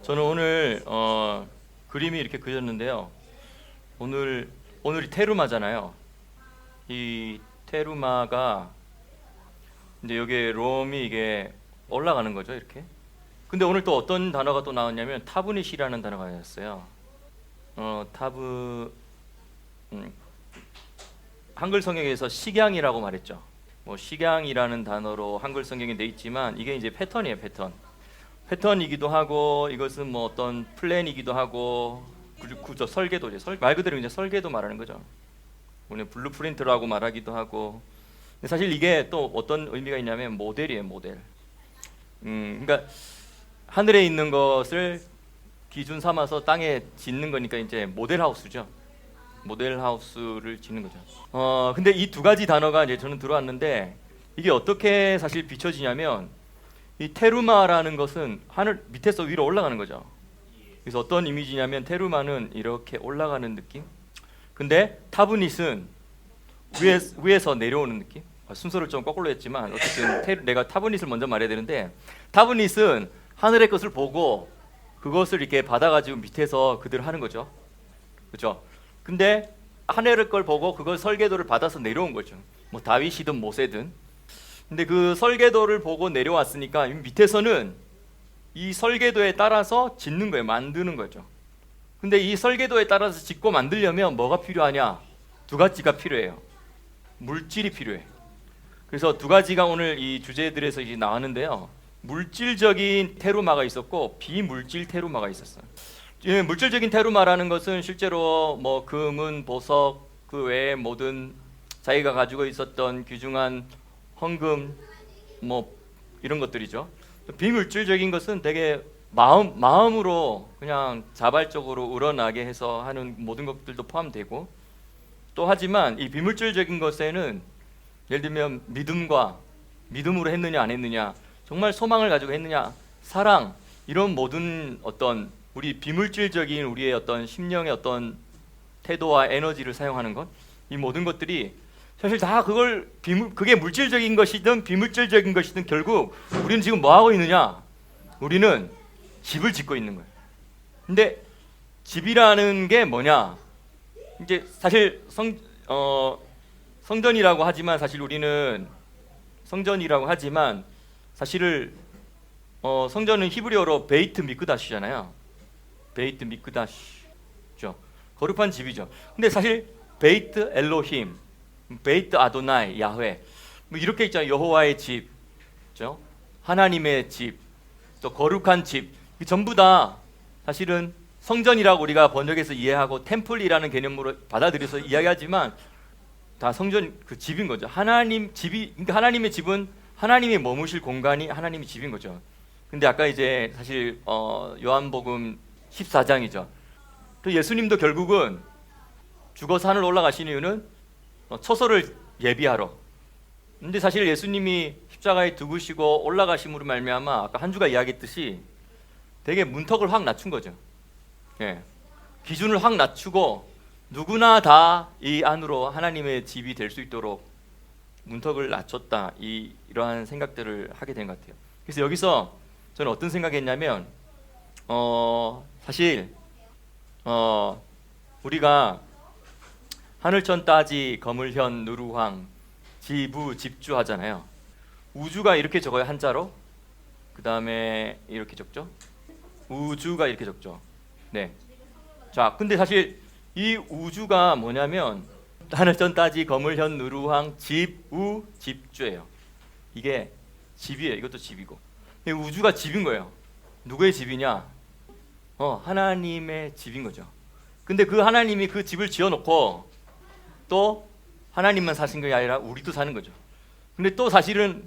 저는 오늘 그림이 이렇게 그렸는데요. 오늘이 테루마잖아요. 이 테루마가 이제 여기 롬이 이게 올라가는 거죠, 이렇게. 근데 오늘 또 어떤 단어가 또 나왔냐면 타브닛이라는 단어가 나왔어요. 한글 성경에서 식양이라고 말했죠. 뭐 식양이라는 단어로 한글 성경에 돼 있지만 이게 이제 패턴이에요, 패턴이기도 하고, 이것은 뭐 어떤 플랜이기도 하고, 구조 설계도죠. 말 그대로 이제 설계도 말하는 거죠. 오늘 블루프린트라고 말하기도 하고. 근데 사실 이게 또 어떤 의미가 있냐면 모델이에요, 모델. 그러니까 하늘에 있는 것을 기준 삼아서 땅에 짓는 거니까 이제 모델하우스죠. 모델하우스를 짓는 거죠. 근데 이 두 가지 단어가 이제 저는 들어왔는데 이게 어떻게 사실 비춰지냐면 이 테루마라는 것은 하늘 밑에서 위로 올라가는 거죠. 그래서 어떤 이미지냐면 테루마는 이렇게 올라가는 느낌. 근데 타브닛은 위에서 내려오는 느낌. 순서를 좀 거꾸로 했지만 어쨌든 내가 타브닛을 먼저 말해야 되는데, 타브닛은 하늘의 것을 보고 그것을 이렇게 받아가지고 밑에서 그대로 하는 거죠. 그렇죠? 근데 하늘의 걸 보고 그걸 설계도를 받아서 내려온 거죠. 뭐 다윗이든 모세든. 근데 그 설계도를 보고 내려왔으니까 밑에서는 이 설계도에 따라서 짓는 거예요. 만드는 거죠. 근데 이 설계도에 따라서 짓고 만들려면 뭐가 필요하냐? 두 가지가 필요해요. 물질이 필요해. 그래서 두 가지가 오늘 이 주제들에서 이제 나왔는데요. 물질적인 테루마가 있었고 비물질 테루마가 있었어요. 물질적인 테루마라는 것은 실제로 뭐 금은, 보석, 그 외에 모든 자기가 가지고 있었던 귀중한 헌금, 뭐 이런 것들이죠. 비물질적인 것은 되게 마음으로 그냥 자발적으로 우러나게 해서 하는 모든 것들도 포함되고, 또 하지만 이 비물질적인 것에는 예를 들면 믿음으로 했느냐 안 했느냐, 정말 소망을 가지고 했느냐, 사랑, 이런 모든 어떤 우리 비물질적인 우리의 어떤 심령의 어떤 태도와 에너지를 사용하는 것, 이 모든 것들이 사실 다 그게 물질적인 것이든 비물질적인 것이든 결국 우리는 지금 뭐 하고 있느냐? 우리는 집을 짓고 있는 거예요. 근데 집이라는 게 뭐냐? 이제 사실 성전이라고 하지만 사실 우리는 성전이라고 하지만 사실을 성전은 히브리어로 베이트 미크다시잖아요. 베이트 미크다시죠. 거룩한 집이죠. 근데 사실 베이트 엘로힘, 베이트 아도나이, 야훼, 뭐 이렇게 있잖아요. 여호와의 집, 그렇죠? 하나님의 집, 또 거룩한 집, 전부 다 사실은 성전이라고 우리가 번역해서 이해하고 템플이라는 개념으로 받아들여서 이야기하지만 다 성전 그 집인 거죠. 그러니까 하나님의 집은 하나님이 머무실 공간이 하나님의 집인 거죠. 근데 아까 이제 사실 요한복음 14장이죠. 또 예수님도 결국은 죽어서 하늘 올라가신 이유는 처소를 예비하러. 근데 사실 예수님이 십자가에 죽으시고 올라가심으로 말미암아 아까 한 주가 이야기했듯이 되게 문턱을 확 낮춘 거죠. 예. 기준을 확 낮추고 누구나 다 이 안으로 하나님의 집이 될 수 있도록 문턱을 낮췄다. 이러한 생각들을 하게 된 것 같아요. 그래서 여기서 저는 어떤 생각했냐면 사실 우리가 하늘천 따지 거물현 누루황 지부 집주 하잖아요. 우주가 이렇게 적어요, 한자로. 그 다음에 이렇게 적죠. 우주가 이렇게 적죠. 네. 자, 근데 사실 이 우주가 뭐냐면 하늘천 따지 거물현 누루황 집우 집주예요. 이게 집이에요. 이것도 집이고. 우주가 집인 거예요. 누구의 집이냐? 하나님의 집인 거죠. 근데 그 하나님이 그 집을 지어놓고 또 하나님만 사신 게 아니라 우리도 사는 거죠. 근데 또 사실은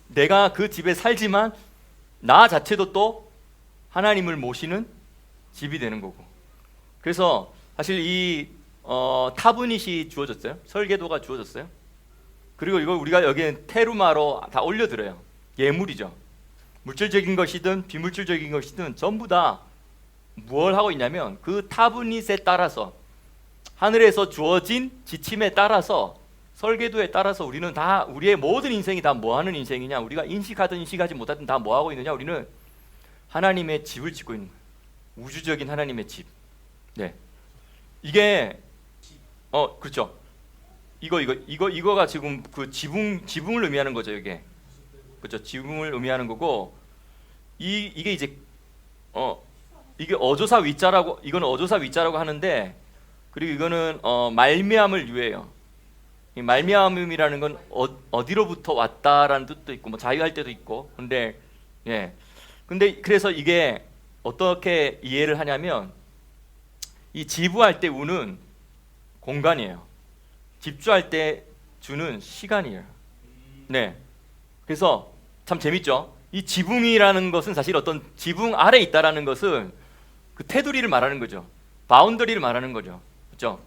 내가 그 집에 살지만 나 자체도 또 하나님을 모시는 집이 되는 거고. 그래서 사실 이 타브닛이 주어졌어요. 설계도가 주어졌어요. 그리고 이걸 우리가 여기에 테루마로 다 올려드려요. 예물이죠. 물질적인 것이든 비물질적인 것이든 전부 다 뭘 하고 있냐면 그 타브닛에 따라서 하늘에서 주어진 지침에 따라서 설계도에 따라서 우리는 다 우리의 모든 인생이 다 뭐 하는 인생이냐, 우리가 인식하든 인식하지 못하든 다 뭐 하고 있느냐, 우리는 하나님의 집을 짓고 있는 거예요. 우주적인 하나님의 집. 네. 이게 그렇죠. 이거가 지금 그 지붕을 의미하는 거죠, 이게. 그렇죠. 지붕을 의미하는 거고 이게 이제 이게 어조사 위자라고, 이거는 어조사 위자라고 하는데, 그리고 이거는 말미암을 유예요. 이 말미암이라는 건 어디로부터 왔다라는 뜻도 있고 뭐 자유할 때도 있고. 근데 그래서 이게 어떻게 이해를 하냐면, 이 지부할 때 우는 공간이에요. 집주할 때 주는 시간이에요. 네. 그래서 참 재밌죠. 이 지붕이라는 것은 사실 어떤 지붕 아래 있다라는 것은 그 테두리를 말하는 거죠. 바운더리를 말하는 거죠. 그렇죠?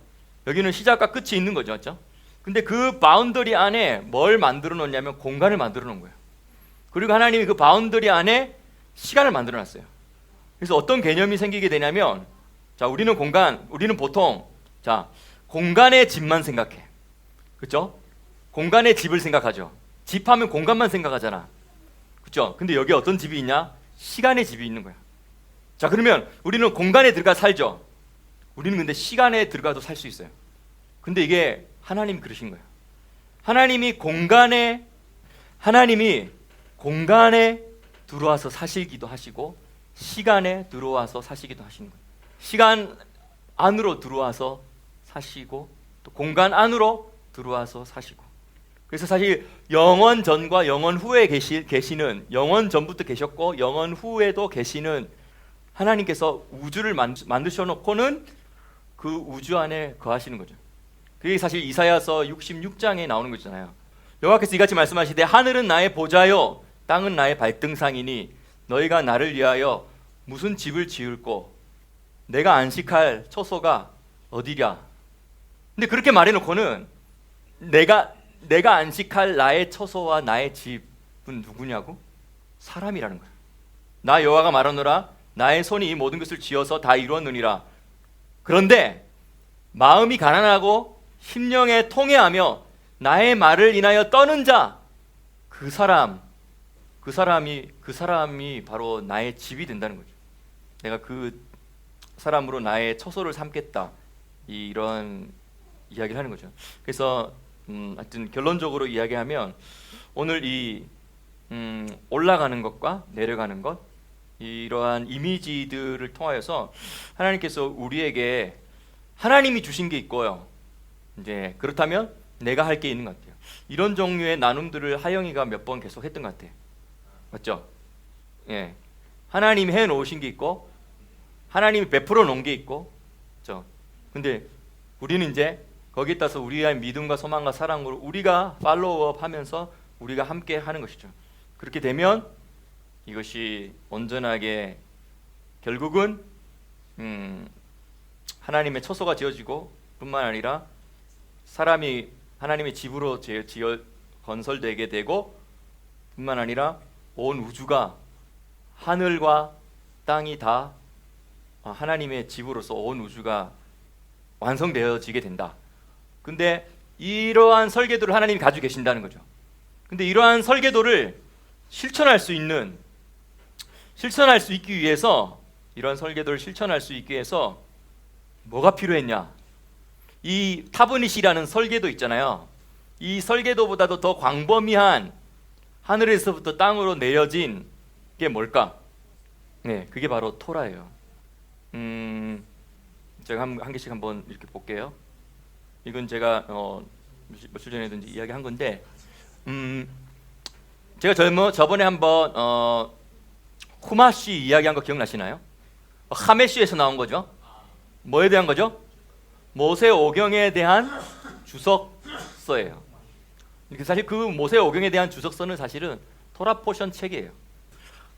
여기는 시작과 끝이 있는 거죠. 그렇죠? 근데 그 바운더리 안에 뭘 만들어 놓냐면 공간을 만들어 놓은 거예요. 그리고 하나님이 그 바운더리 안에 시간을 만들어 놨어요. 그래서 어떤 개념이 생기게 되냐면, 자, 우리는 보통 공간의 집만 생각해. 그렇죠? 공간의 집을 생각하죠. 집하면 공간만 생각하잖아. 그렇죠? 근데 여기 어떤 집이 있냐? 시간의 집이 있는 거야. 자, 그러면 우리는 공간에 들어가 살죠. 우리는 근데 시간에 들어가도 살 수 있어요. 근데 이게 하나님이 그러신 거예요. 하나님이 공간에 들어와서 사시기도 하시고 시간에 들어와서 사시기도 하시는 거예요. 시간 안으로 들어와서 사시고 또 공간 안으로 들어와서 사시고. 그래서 사실 영원 전과 영원 후에 계시는, 영원 전부터 계셨고 영원 후에도 계시는 하나님께서 우주를 만드셔 놓고는 그 우주 안에 거하시는 거죠. 그게 사실 이사야서 66장에 나오는 거잖아요. 여호와께서 이같이 말씀하시되 하늘은 나의 보좌요 땅은 나의 발등상이니 너희가 나를 위하여 무슨 집을 지을꼬 내가 안식할 처소가 어디랴. 근데 그렇게 말해놓고는 내가 안식할 나의 처소와 나의 집은 누구냐고? 사람이라는 거예요. 나 여호와가 말하노라 나의 손이 이 모든 것을 지어서 다 이루었느니라. 그런데 마음이 가난하고 심령에 통회하며 나의 말을 인하여 떠는 자, 그 사람이 바로 나의 집이 된다는 거죠. 내가 그 사람으로 나의 처소를 삼겠다, 이런 이야기를 하는 거죠. 그래서 하여튼 결론적으로 이야기하면 오늘 이 올라가는 것과 내려가는 것, 이러한 이미지들을 통하여서 하나님께서 우리에게 하나님이 주신 게 있고요. 이제 그렇다면 내가 할 게 있는 것 같아요. 이런 종류의 나눔들을 하영이가 몇 번 계속 했던 것 같아요. 맞죠? 예. 하나님이 해 놓으신 게 있고 하나님이 베풀어 놓은 게 있고. 그렇죠? 근데 우리는 이제 거기에 따라서 우리의 믿음과 소망과 사랑으로 우리가 팔로우업 하면서 우리가 함께 하는 것이죠. 그렇게 되면 이것이 온전하게 결국은 하나님의 처소가 지어지고 뿐만 아니라 사람이 하나님의 집으로 건설되게 되고 뿐만 아니라 온 우주가 하늘과 땅이 다 하나님의 집으로서 온 우주가 완성되어지게 된다. 근데 이러한 설계도를 하나님이 가지고 계신다는 거죠. 근데 이러한 설계도를 실천할 수 있기 위해서, 이런 설계도를 실천할 수 있기 위해서 뭐가 필요했냐? 이 타브닛이라는 설계도 있잖아요. 이 설계도보다도 더 광범위한 하늘에서부터 땅으로 내려진 게 뭘까? 네, 그게 바로 토라예요. 제가 한 개씩 한번 이렇게 볼게요. 이건 제가 며칠 전에도 이야기한 건데, 제가 저번에 한번 후마시 이야기한 거 기억나시나요? 하메시에서 나온 거죠. 뭐에 대한 거죠? 모세오경에 대한 주석서예요. 사실 그 모세오경에 대한 주석서는 사실은 토라 포션 책이에요.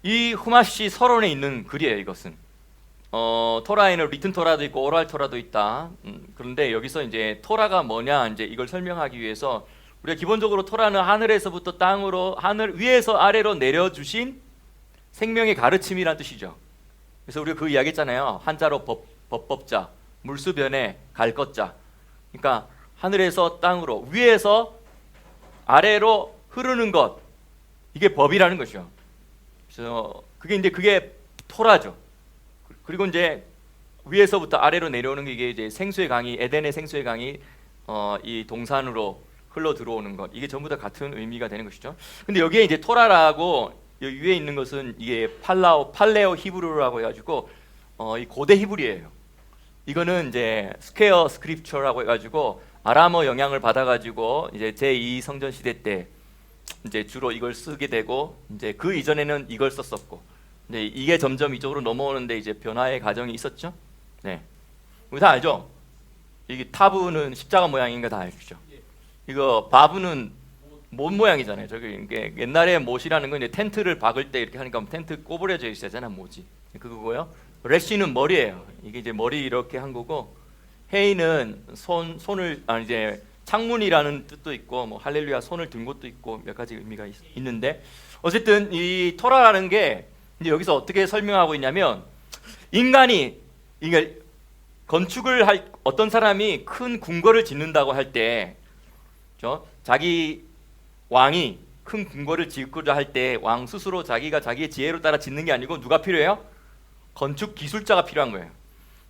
이 후마시 서론에 있는 글이에요. 이것은 토라에는 리튼 토라도 있고 오랄 토라도 있다. 그런데 여기서 이제 토라가 뭐냐, 이제 이걸 설명하기 위해서 우리가 기본적으로 토라는 하늘에서부터 땅으로, 하늘 위에서 아래로 내려주신 생명의 가르침이란 뜻이죠. 그래서 우리가 그 이야기했잖아요. 한자로 법법자, 물수변에 갈 것자. 그러니까 하늘에서 땅으로, 위에서 아래로 흐르는 것, 이게 법이라는 것이죠. 그래서 그게 토라죠. 그리고 이제 위에서부터 아래로 내려오는 게 이게 이제 생수의 강이, 에덴의 생수의 강이 이 동산으로 흘러 들어오는 것, 이게 전부 다 같은 의미가 되는 것이죠. 근데 여기에 이제 토라라고 여기 위에 있는 것은 이게 팔레오 히브리어라고 해가지고 이 고대 히브리예요. 이거는 이제 스퀘어 스크립처라고 해가지고 아람어 영향을 받아가지고 이제 제2 성전 시대 때 이제 주로 이걸 쓰게 되고, 이제 그 이전에는 이걸 썼었고, 이제 이게 점점 이쪽으로 넘어오는데 이제 변화의 과정이 있었죠. 네, 우리 다 알죠? 이게 타브는 십자가 모양인 거 다 알죠? 이거 바브는 못 모양이잖아요. 저기 이게 옛날에 못이라는 건 이제 텐트를 박을 때 이렇게 하니까 텐트 꼬부려져 있어야잖아, 못이. 그거고요. 레시는 머리예요. 이게 이제 머리 이렇게 한 거고, 헤이는 손을 이제 창문이라는 뜻도 있고, 뭐 할렐루야 손을 든 것도 있고, 몇 가지 의미가 있는데, 어쨌든 이 토라라는 게 이제 여기서 어떻게 설명하고 있냐면, 인간이 이게 건축을 할 어떤 사람이 큰 궁궐을 짓는다고 할 때, 자기 왕이 큰 궁궐을 짓고자 할 때 왕 스스로 자기가 자기의 지혜로 따라 짓는 게 아니고 누가 필요해요? 건축 기술자가 필요한 거예요.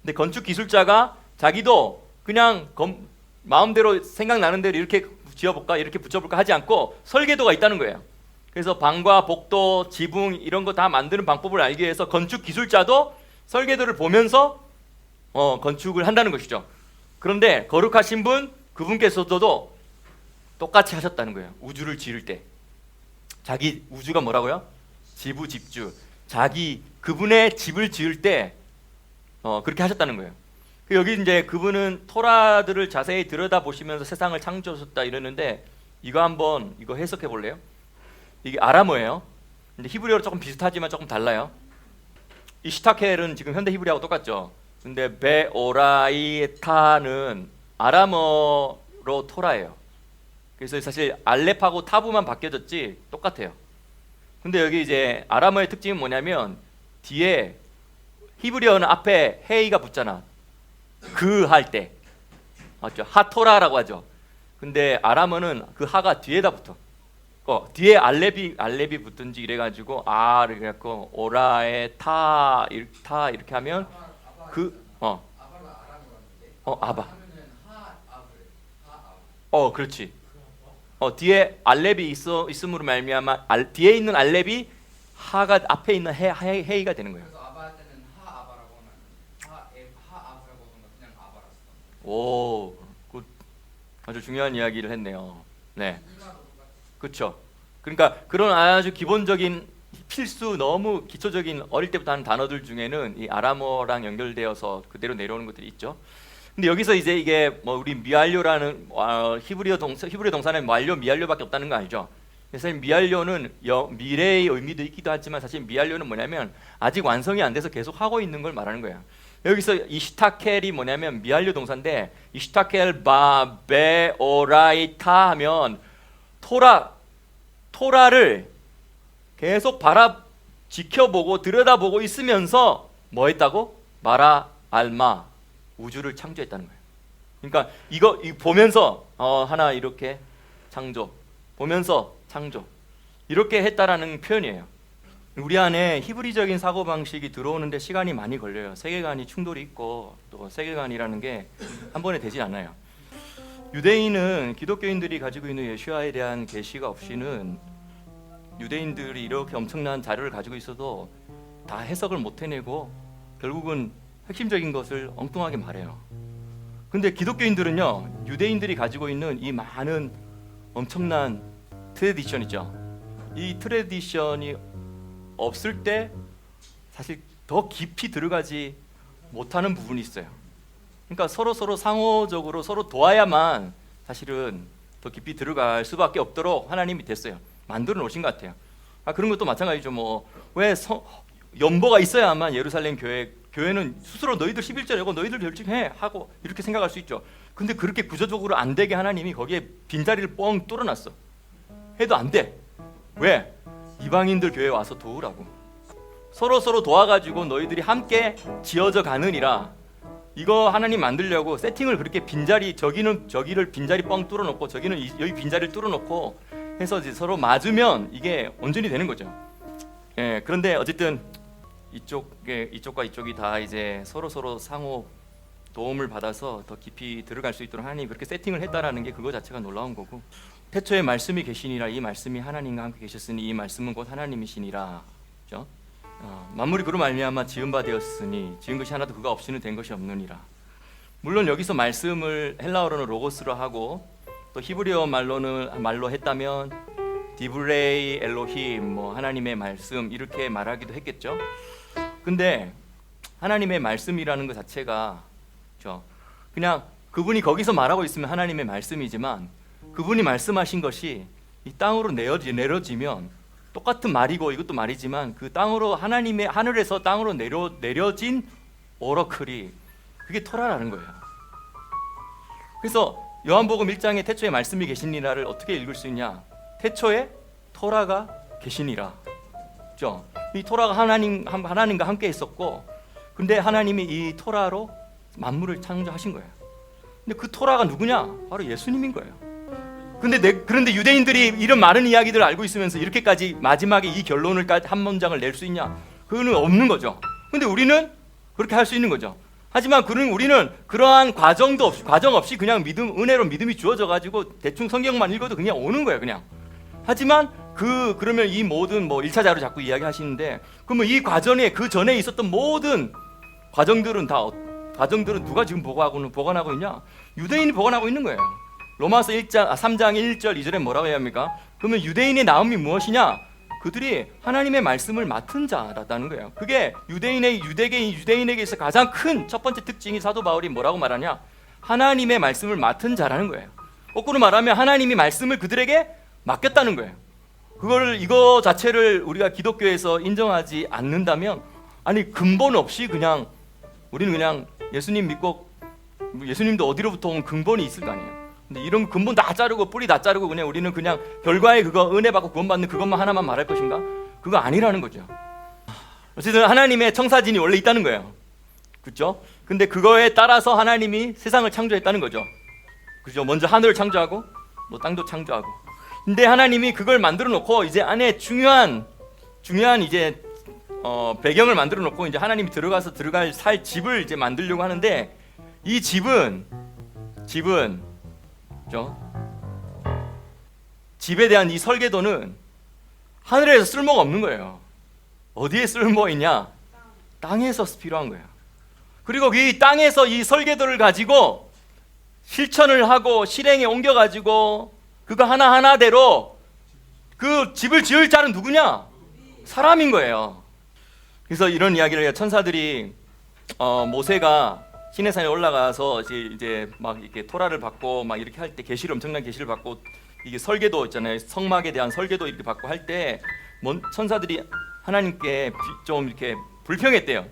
근데 건축 기술자가 자기도 그냥 마음대로 생각나는 대로 이렇게 지어볼까 이렇게 붙여볼까 하지 않고 설계도가 있다는 거예요. 그래서 방과 복도, 지붕 이런 거 다 만드는 방법을 알기 위해서 건축 기술자도 설계도를 보면서 건축을 한다는 것이죠. 그런데 거룩하신 분, 그분께서도 똑같이 하셨다는 거예요. 우주를 지을 때 자기 우주가 뭐라고요? 지부집주. 그분의 집을 지을 때 그렇게 하셨다는 거예요. 여기 이제 그분은 토라들을 자세히 들여다 보시면서 세상을 창조하셨다 이러는데, 이거 한번 이거 해석해 볼래요? 이게 아람어예요. 근데 히브리어로 조금 비슷하지만 조금 달라요. 이시타켈은 지금 현대 히브리어하고 똑같죠. 근데 베오라이타는 아람어로 토라예요. 그래서 사실 알렙하고 타브만 바뀌어졌지 똑같아요. 근데 여기 이제 아람어의 특징은 뭐냐면, 뒤에 히브리어는 앞에 헤이가 붙잖아. 그 할 때 맞죠? 하토라라고 하죠. 근데 아람어는 그 하가 뒤에다 붙어. 뒤에 알렙이 붙든지 이래가지고 이렇게 갖고 오라에 타 이렇게 하면 아바. 그렇지. 뒤에 알렙이 있음으로 말미암아 뒤에 있는 알렙이 하가 앞에 있는 헤이가 되는 거예요. 그래서 아바 할 때는 아바라고 하면 아바라고 하면 그냥 아바라고. 오, 아주 중요한 이야기를 했네요. 네, 그렇죠. 그러니까 그런 아주 기본적인 필수 너무 기초적인 어릴 때부터 하는 단어들 중에는 이 아람어랑 연결되어서 그대로 내려오는 것들이 있죠. 근데 여기서 이제 이게 뭐 우리 미알료라는 히브리어 동사는 완료 미알료밖에 없다는 거 알죠? 그래서 미알료는 미래의 의미도 있기도 하지만 사실 미알료는 뭐냐면 아직 완성이 안 돼서 계속 하고 있는 걸 말하는 거예요. 여기서 이시타켈이 뭐냐면 미알료 동사인데, 이시타켈 바베오라이타 하면 토라를 계속 지켜보고 들여다보고 있으면서 뭐 했다고? 마라 알마 우주를 창조했다는 거예요. 그러니까 이거 보면서 하나 이렇게 창조, 보면서 창조, 이렇게 했다라는 표현이에요. 우리 안에 히브리적인 사고방식이 들어오는데 시간이 많이 걸려요. 세계관이 충돌이 있고, 또 세계관이라는 게 한 번에 되지 않아요. 유대인은 기독교인들이 가지고 있는 예수와에 대한 계시가 없이는, 유대인들이 이렇게 엄청난 자료를 가지고 있어도 다 해석을 못 해내고 결국은 핵심적인 것을 엉뚱하게 말해요. 근데 기독교인들은요, 유대인들이 가지고 있는 이 많은 엄청난 트래디션이죠. 이 트래디션이 없을 때 사실 더 깊이 들어가지 못하는 부분이 있어요. 그러니까 서로 상호적으로 서로 도와야만 사실은 더 깊이 들어갈 수밖에 없도록 하나님이 됐어요. 만들어 놓으신 것 같아요. 그런 것도 마찬가지죠. 왜 연보가 있어야만 예루살렘 교회는 스스로 너희들 11절이고 너희들 결정해 하고 이렇게 생각할 수 있죠. 근데 그렇게 구조적으로 안 되게 하나님이 거기에 빈자리를 뻥 뚫어놨어. 해도 안 돼. 왜? 이방인들 교회에 와서 도우라고. 서로 도와가지고 너희들이 함께 지어져 가느니라. 이거 하나님 만들려고 세팅을 그렇게 저기를 빈자리 뻥 뚫어놓고 저기는 여기 빈자리를 뚫어놓고 해서 이제 서로 맞으면 이게 온전히 되는 거죠. 그런데 어쨌든 이쪽과 이쪽이 다 이제 서로 상호 도움을 받아서 더 깊이 들어갈 수 있도록 하나님이 그렇게 세팅을 했다라는 게 그거 자체가 놀라운 거고, 태초에 말씀이 계시니라, 이 말씀이 하나님과 함께 계셨으니 이 말씀은 곧 하나님이시니라. 그렇죠? 만물이 그로 말미암아 지은 바 되었으니 지은 것이 하나도 그가 없이는 된 것이 없느니라. 물론 여기서 말씀을 헬라어로는 로고스로 하고 또 히브리어 말로 했다면 디브레이 엘로힘, 뭐 하나님의 말씀 이렇게 말하기도 했겠죠. 근데 하나님의 말씀이라는 것 자체가 그냥 그분이 거기서 말하고 있으면 하나님의 말씀이지만, 그분이 말씀하신 것이 이 땅으로 내려지면 똑같은 말이고 이것도 말이지만, 그 땅으로 하나님의 하늘에서 땅으로 내려진 오러클이 그게 토라라는 거예요. 그래서 요한복음 1장에 태초에 말씀이 계시니라를 어떻게 읽을 수 있냐? 태초에 토라가 계시니라. 그렇죠? 이 토라가 하나님과 함께 있었고, 근데 하나님이 이 토라로 만물을 창조하신 거예요. 근데 그 토라가 누구냐? 바로 예수님인 거예요. 그런데 유대인들이 이런 많은 이야기들을 알고 있으면서 이렇게까지 마지막에 이 결론을 한 문장을 낼 수 있냐? 그거는 없는 거죠. 근데 우리는 그렇게 할 수 있는 거죠. 하지만 우리는 그러한 과정 없이 그냥 은혜로 믿음이 주어져 가지고 대충 성경만 읽어도 그냥 오는 거예요, 그냥. 하지만 그러면 이 모든 1차자로 자꾸 이야기하시는데, 그러면 이 과정에 그 전에 있었던 모든 과정들은 누가 지금 보관하고 있냐? 유대인이 보관하고 있는 거예요. 로마서 3장 1절 2절에 뭐라고 해야 합니까? 그러면 유대인의 나음이 무엇이냐? 그들이 하나님의 말씀을 맡은 자라다는 거예요. 그게 유대인에게서 가장 큰 첫 번째 특징이, 사도 바울이 뭐라고 말하냐? 하나님의 말씀을 맡은 자라는 거예요. 거꾸로 말하면 하나님이 말씀을 그들에게 맡겼다는 거예요. 이거 자체를 우리가 기독교에서 인정하지 않는다면, 아니 근본 없이 그냥 우리는 그냥 예수님 믿고, 예수님도 어디로부터 온 근본이 있을 거 아니에요. 근데 이런 근본 다 자르고 뿌리 다 자르고 그냥 우리는 그냥 결과에 그거 은혜 받고 구원받는 그것만 하나만 말할 것인가? 그거 아니라는 거죠. 어쨌든 하나님의 청사진이 원래 있다는 거예요. 그렇죠? 근데 그거에 따라서 하나님이 세상을 창조했다는 거죠. 그죠? 먼저 하늘을 창조하고 땅도 창조하고. 근데 하나님이 그걸 만들어 놓고 이제 안에 중요한 이제 배경을 만들어 놓고 이제 하나님이 들어갈 살 집을 이제 만들려고 하는데, 이 집은 그죠? 집에 대한 이 설계도는 하늘에서 쓸모가 없는 거예요. 어디에 쓸모 있냐? 땅에서 필요한 거예요. 그리고 이 땅에서 이 설계도를 가지고 실천을 하고 실행에 옮겨가지고 그거 하나하나대로 그 집을 지을 자는 누구냐? 사람인 거예요. 그래서 이런 이야기를 해요. 천사들이 모세가 시내산에 올라가서 이제 막 이렇게 토라를 받고 막 이렇게 할 때 엄청난 계시를 받고, 이게 설계도 있잖아요. 성막에 대한 설계도 이렇게 받고 할 때 천사들이 하나님께 좀 이렇게 불평했대요.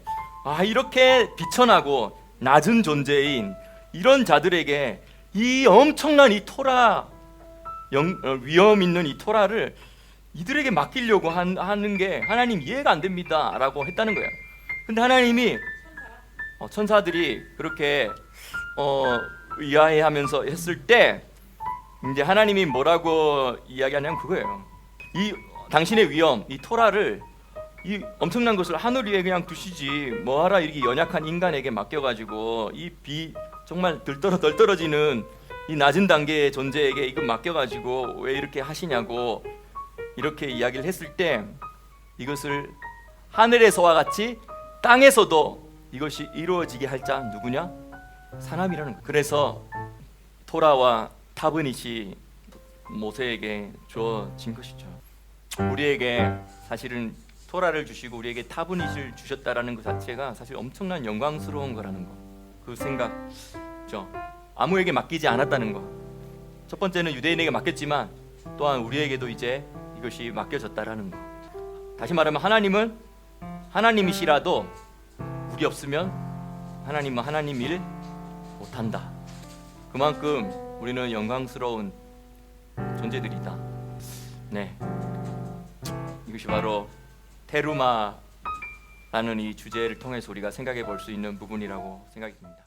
이렇게 비천하고 낮은 존재인 이런 자들에게 이 엄청난 이 토라, 위험 있는 이 토라를 이들에게 맡기려고 하는 게 하나님 이해가 안 됩니다라고 했다는 거예요. 근데 하나님이 천사들이 그렇게 의아해하면서 했을 때 이제 하나님이 뭐라고 이야기하냐면 그거예요. 이 당신의 위험, 이 토라를, 이 엄청난 것을 하늘 위에 그냥 두시지 뭐하라 이렇게 연약한 인간에게 맡겨가지고 정말 덜 떨어지는 이 낮은 단계의 존재에게 이거 맡겨가지고 왜 이렇게 하시냐고 이렇게 이야기를 했을 때, 이것을 하늘에서와 같이 땅에서도 이것이 이루어지게 할 자 누구냐? 사람이라는 거예요. 그래서 토라와 타브닛이 모세에게 주어진 것이죠. 우리에게 사실은 토라를 주시고 우리에게 타브닛을 주셨다라는 것 자체가 사실 엄청난 영광스러운 거라는 거. 그 생각죠. 아무에게 맡기지 않았다는 거. 첫 번째는 유대인에게 맡겼지만 또한 우리에게도 이제 이것이 맡겨졌다라는 거. 다시 말하면 하나님은 하나님이시라도 우리 없으면 하나님은 하나님 일 못한다. 그만큼 우리는 영광스러운 존재들이다. 네, 이것이 바로 테루마라는 이 주제를 통해서 우리가 생각해 볼 수 있는 부분이라고 생각이 듭니다.